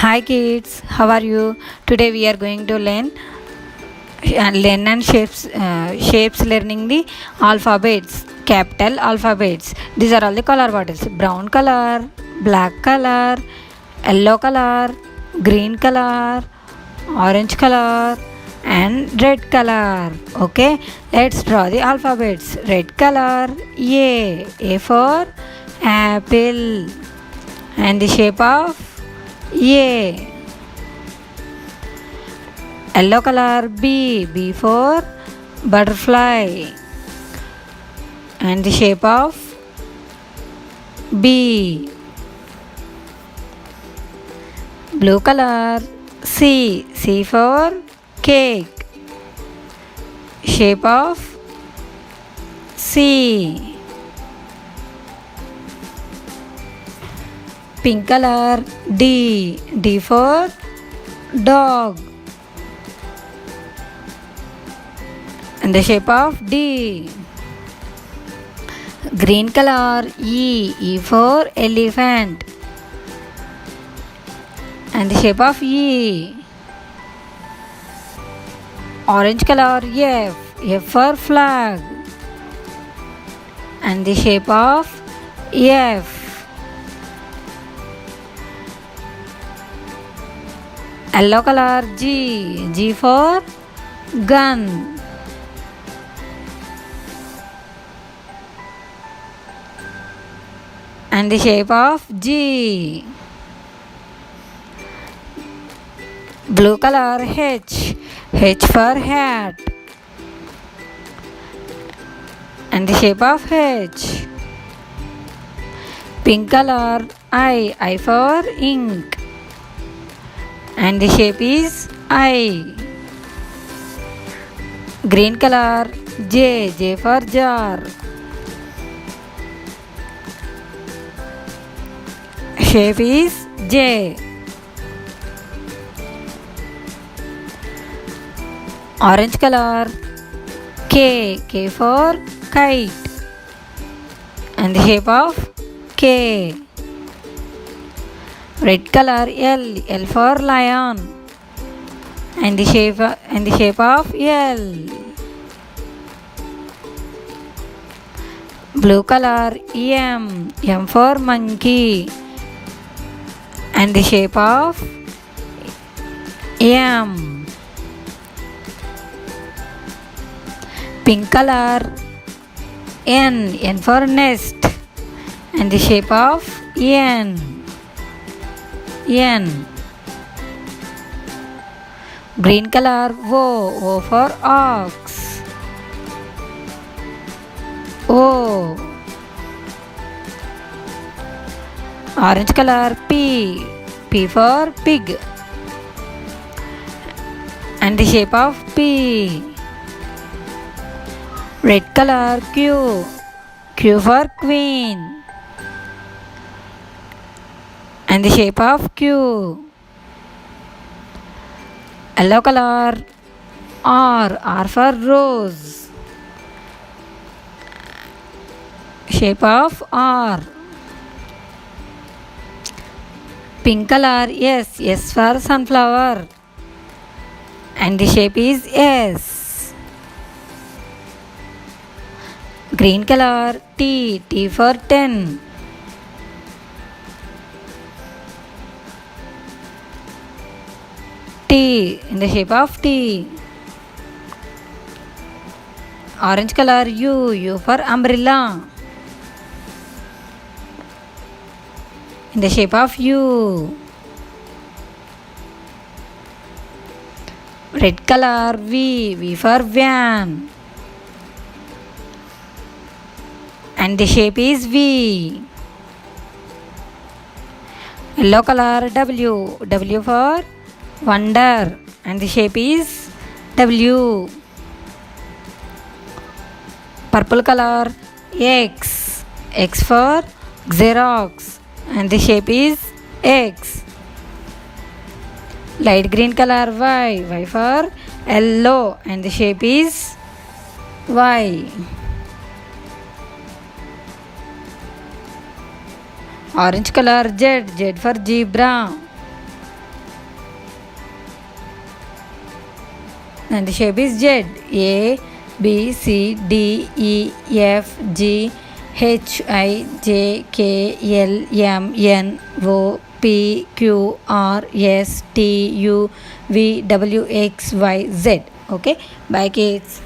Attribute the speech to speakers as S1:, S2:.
S1: Hi kids, how are you? Today we are going to learn and shapes learning the alphabets, capital alphabets. These are all the color bottles: brown color, black color, yellow color, green color, orange color, and red color. Okay, let's draw the alphabets. Red color, A for apple, and the shape of A. Yellow color, B for butterfly, and the shape of B. Blue color, C for cake, shape of C. Pink color, D for dog, and the shape of D. Green color, E for elephant, and the shape of E. Orange color, F for flag, and the shape of F. Yellow color, G for gun, and the shape of G. Blue color, H for hat, and the shape of H. Pink color, I for ink, and the shape is I. Green color, J for jar, shape is J. Orange color, K for kite, and the shape of K. Red color, L for lion, and the shape of L. Blue color, M for monkey, and the shape of M. Pink color, N for nest, and the shape of N. Green color, O for ox, O. Orange color, P for pig, and the shape of P. Red color, Q for queen, and the shape of Q. Yellow color, R for rose, shape of R. Pink color, S for sunflower, and the shape is S. Green color, T for 10, T in the shape of T. Orange color, U for umbrella, in the shape of U. Red color, V for van, and the shape is V. Yellow color, W for wonder, and the shape is W. Purple color, X for Xerox, and the shape is X. Light green color, Y for yellow, and the shape is Y. Orange color, Z for zebra, and the shape is Z. A, B, C, D, E, F, G, H, I, J, K, L, M, N, O, P, Q, R, S, T, U, V, W, X, Y, Z. Okay, bye kids.